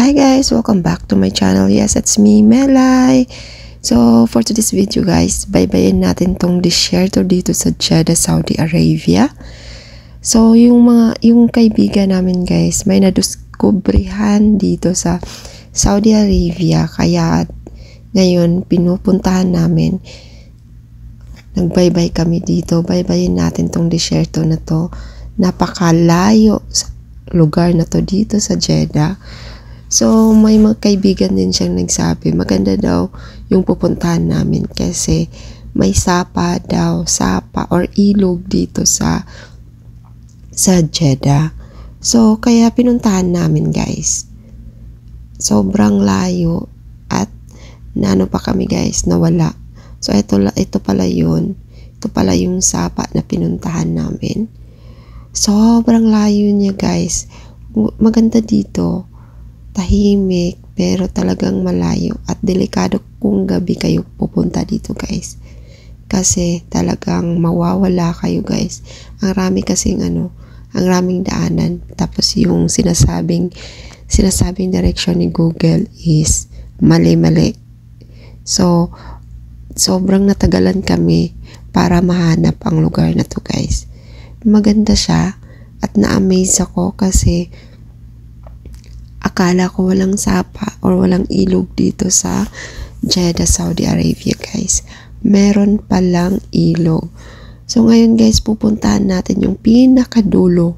Hi guys, welcome back to my channel. Yes, it's me, Melay. So, for today's video guys, baybayin natin tong desierto dito sa Jeddah, Saudi Arabia. So, yung kaibigan namin guys, may nadiskubrihan dito sa Saudi Arabia. Kaya, ngayon, pinupuntahan namin. Nagbaybay kami dito. Baybayin natin tong desierto na to. Napakalayo sa lugar na to dito sa Jeddah. So, may mga kaibigan din siyang nagsabi, maganda daw yung pupuntahan namin kasi may sapa or ilog dito sa Jeddah. So, kaya pinuntahan namin guys. Sobrang layo at naano pa kami guys, nawala. So, ito pala yun. Ito pala yung sapa na pinuntahan namin. Sobrang layo niya guys. Maganda dito. Tahimik pero talagang malayo at delikado kung gabi kayo pupunta dito guys, kasi talagang mawawala kayo guys. Ang rami kasing ang raming daanan, tapos yung sinasabing direction ni Google is mali. So sobrang natagalan kami para mahanap ang lugar na to guys. Maganda siya at na-amaze ako kasi akala ko walang sapa or walang ilog dito sa Jeddah, Saudi Arabia guys. Meron palang ilog. So ngayon guys, pupuntahan natin yung pinakadulo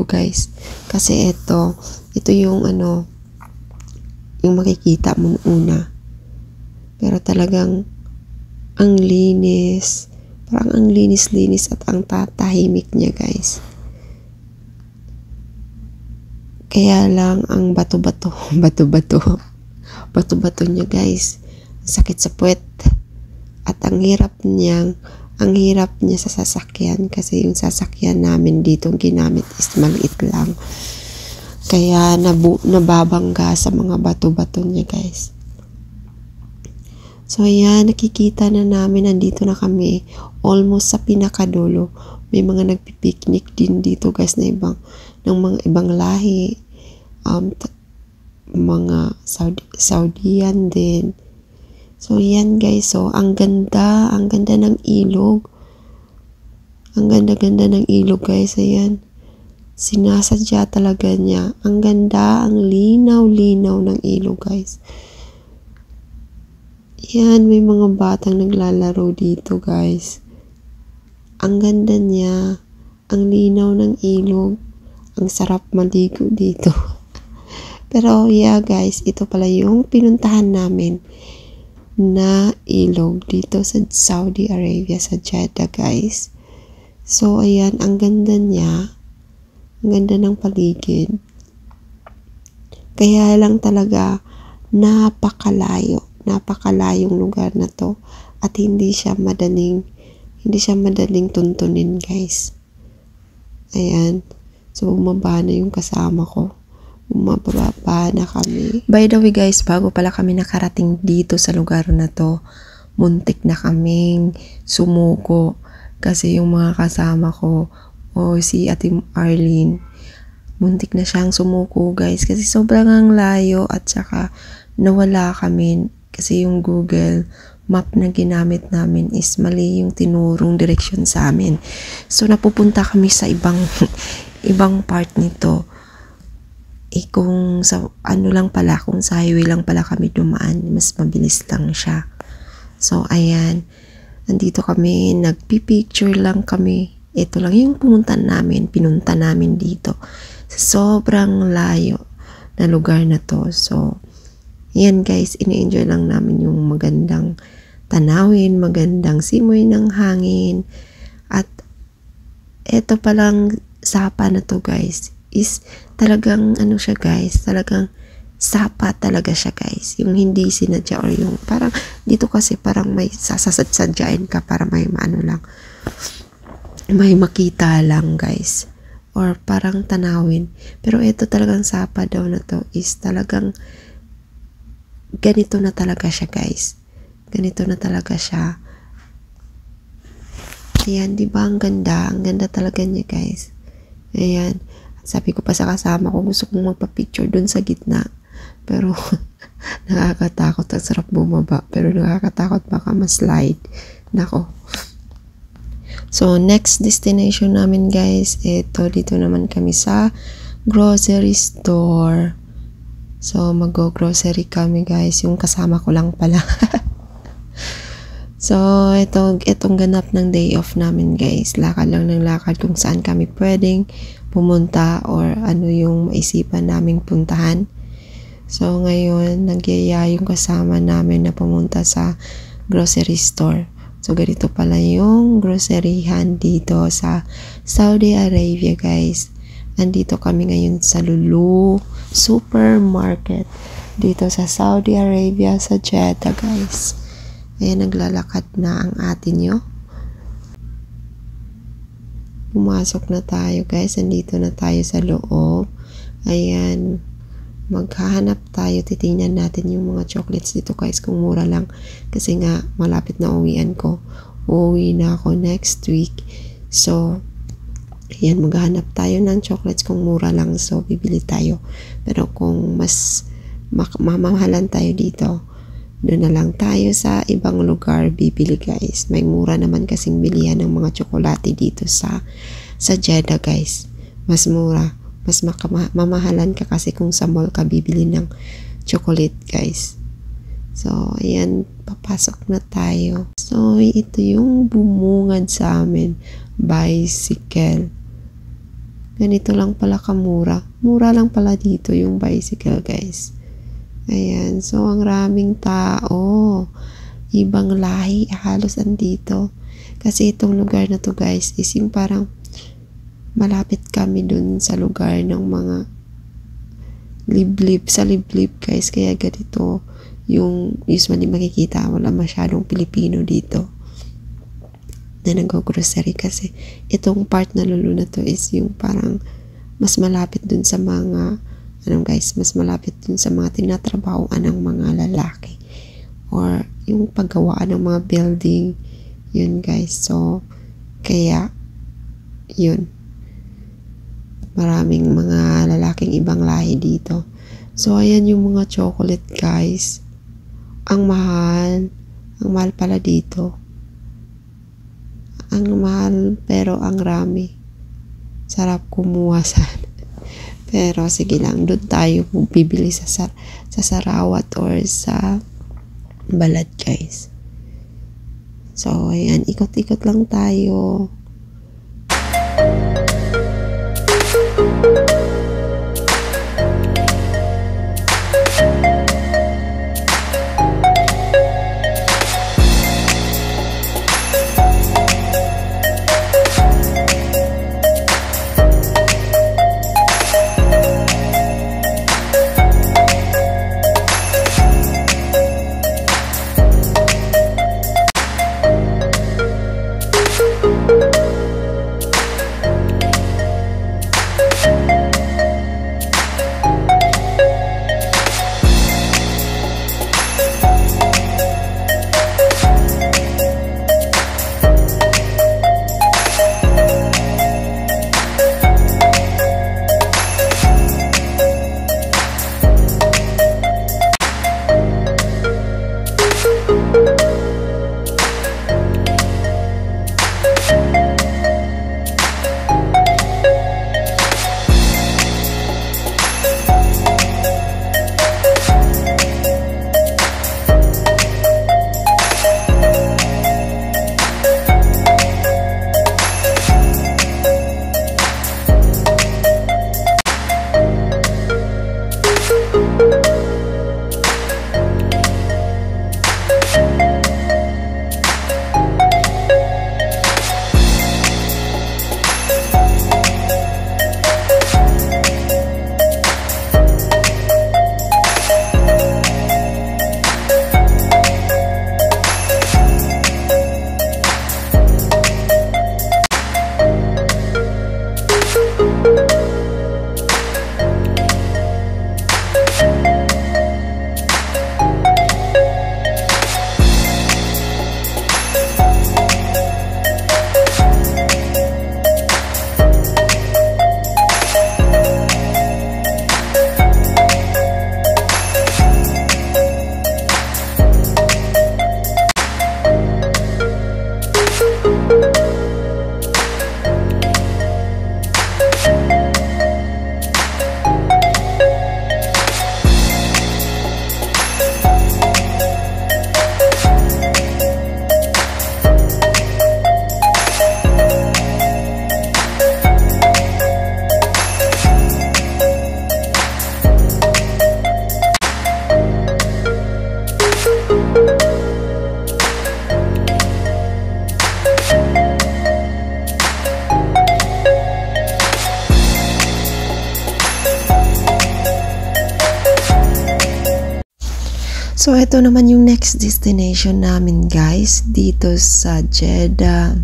guys. Kasi ito yung yung makikita mo una. Pero talagang ang linis. Parang ang linis at ang tatahimik niya guys. Kaya lang ang bato-bato niya guys. Sakit sa puwet. At ang hirap niya sa sasakyan kasi yung sasakyan namin dito ginamit is maliit lang. Kaya nababangga sa mga bato-bato niya guys. So ayan, nakikita na namin, nandito na kami almost sa pinakadulo. May mga nagpipiknik din dito guys na mga ibang lahi, mga Saudian din. So yan guys, so ang ganda ng ilog. Ang ganda ng ilog guys, ayan. Sinasadya talaga niya. Ang ganda, ang linaw ng ilog guys. Yan, may mga batang naglalaro dito guys. Ang ganda niya, ang linaw ng ilog, ang sarap maligo dito. Pero yeah guys, ito pala yung pinuntahan namin na ilog dito sa Saudi Arabia, sa Jeddah guys. So ayan, ang ganda niya, ang ganda ng paligid. Kaya lang talaga, napakalayong lugar na to at hindi siya madaling tuntunin guys. Ayan. So bumaba na yung kasama ko. Bumababa na kami. By the way guys, bago pala kami nakarating dito sa lugar na to, muntik na kaming sumuko. Kasi yung mga kasama ko, si Ate Arlene, muntik na siyang sumuko guys. Kasi sobrang ang layo at saka nawala kami. Kasi yung Google map na ginamit namin is mali yung tinurong direksyon sa amin. So napupunta kami sa ibang part nito. Kung sa kung sa highway lang pala kami dumaan, mas mabilis lang siya. So ayan, nandito kami, nagpipicture lang kami. Ito lang yung pinunta namin dito. Sobrang layo na lugar na to. So yan guys, ini-enjoy lang namin yung magandang tanawin, magandang simoy ng hangin. At eto palang sapa na to guys, is talagang siya guys, talagang sapa talaga siya guys. Yung hindi sinadya or yung parang, dito kasi parang may sasadyain ka para may may makita lang guys. Or parang tanawin. Pero ito talagang sapa daw na to is talagang ganito na talaga siya guys. Ganito na talaga siya. Ayan, di ba ang ganda? Ang ganda talaga niya guys. Ayan. Sabi ko pa sa kasama ko, gusto kong magpa-picture dun sa gitna. Pero, nakakatakot. Ang sarap bumaba. Pero nakakatakot baka ma-slide. Nako. So, next destination namin guys, dito naman kami sa grocery store. So, mag-grocery kami guys. Yung kasama ko lang pala. So, itong ganap ng day off namin guys. Lakad lang ng lakad kung saan kami pwedeng pumunta or ano yung maisipan naming puntahan. So, ngayon, nagyaya yung kasama namin na pumunta sa grocery store. So, ganito pala yung groceryhan dito sa Saudi Arabia, guys. Andito kami ngayon sa Lulu Supermarket dito sa Saudi Arabia, sa Jeddah, guys. Ayan, naglalakad na ang atin nyo. Pumasok na tayo, guys. Andito na tayo sa loob. Ayan. Maghahanap tayo. Titingnan natin yung mga chocolates dito, guys. Kung mura lang. Kasi nga, malapit na uwian ko. Uuwi na ako next week. So, ayan. Maghahanap tayo ng chocolates kung mura lang. So, bibili tayo. Pero kung mas mamahalan tayo dito, doon na lang tayo sa ibang lugar bibili, guys. May mura naman kasing bilihan ng mga tsokolate dito sa Jeddah, guys. Mas mura. Mas mamahalan ka kasi kung sa mall ka bibili ng chocolate, guys. So, ayan. Papasok na tayo. So, ito yung bumungad sa amin. Bicycle. Ganito lang pala kamura. Mura lang pala dito yung bicycle, guys. Ayan. So, ang raming tao. Ibang lahi. Halos andito. Kasi itong lugar na to, guys, is yung parang malapit kami dun sa lugar ng mga liblib. Sa liblib, guys. Kaya ganito yung usually makikita. Wala masyadong Pilipino dito na nag-grocery kasi itong part na Lulu na to is yung parang mas malapit dun sa mga guys, mas malapit dun sa mga tinatrabahoan ng mga lalaki or yung paggawaan ng mga building, yun guys. So, kaya yun, maraming mga lalaking ibang lahi dito. So, ayan yung mga chocolate, guys. Ang mahal pala dito. Ang mahal pero ang rami. Sarap kumuha sana. Pero sige lang, doon tayo bibili sa Sarawat or sa Balad, guys. So, ayan, ikot-ikot lang tayo. So, ito naman yung next destination namin guys, dito sa Jeddah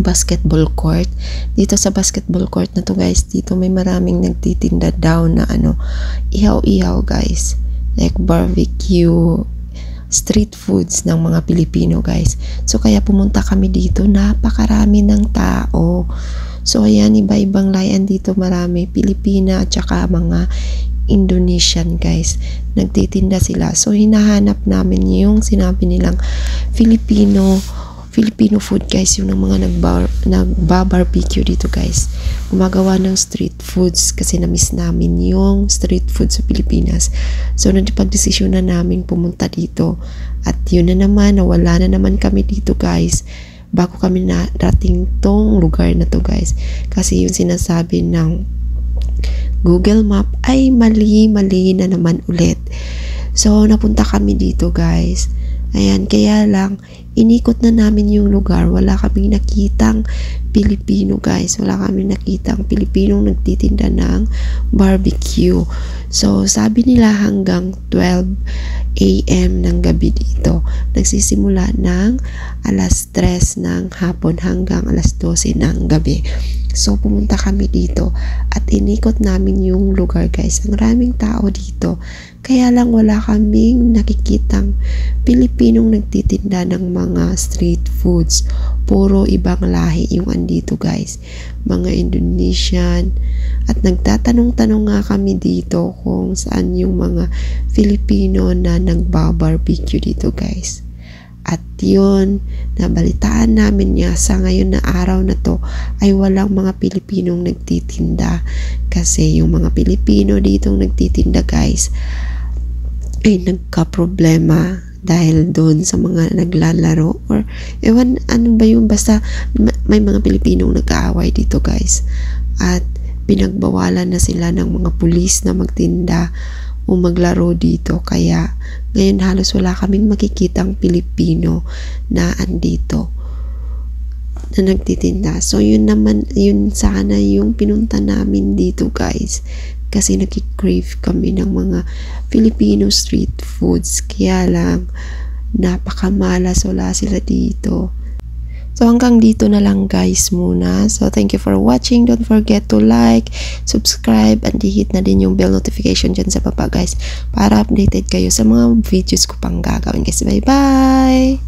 basketball court. Dito sa basketball court na to guys, dito may maraming nagtitinda daw na ihaw-ihaw guys. Like barbecue, street foods ng mga Pilipino guys. So kaya pumunta kami dito, napakarami ng tao. So ayan, iba-ibang layan dito, marami Pilipina at saka mga Indonesian guys. Nagtitinda sila. So hinahanap namin yung sinabi nilang Filipino food guys, yung mga nagba-barbecue dito guys. Gumagawa ng street foods kasi na-miss namin yung street food sa Pilipinas. So nagpag-desisyon na namin pumunta dito. At yun na naman, nawala na naman kami dito guys. Bago kami narating tong lugar na to guys. Kasi yung sinasabi ng Google Map ay mali na naman ulit. So napunta kami dito guys. Ayan, kaya lang inikot na namin yung lugar, wala kaming nakitang Pilipino guys, wala kaming nakitang Pilipinong nagtitinda ng barbecue. So sabi nila hanggang 12 AM ng gabi dito, nagsisimula ng alas 3 ng hapon hanggang alas 12 ng gabi. So pumunta kami dito at inikot namin yung lugar guys. Ang raming tao dito, kaya lang wala kaming nakikitang Pilipinong nagtitinda ng mga street foods. Puro ibang lahi yung andito guys, mga Indonesian. At nagtatanong-tanong nga kami dito kung saan yung mga Filipino na nagba-barbecue dito guys. At yun, nabalitaan namin niya sa ngayon na araw na to ay walang mga Pilipinong nagtitinda. Kasi yung mga Pilipino ditong nagtitinda guys ay nagka-problema dahil doon sa mga naglalaro or ewan ano ba yung, basta may mga Pilipinong nag-aaway dito guys. At pinagbawalan na sila ng mga pulis na magtinda o maglaro dito, kaya ngayon halos wala kaming makikitang Pilipino na andito na nagtitinda. So yun naman, yun sana yung pinunta namin dito guys, kasi nagki-crave kami ng mga Filipino street foods, kaya lang napakamalas, wala sila dito. So hanggang dito na lang guys muna. So thank you for watching. Don't forget to like, subscribe, and hit na din yung bell notification dyan sa baba guys, para updated kayo sa mga videos ko pang gagawin guys. Bye bye!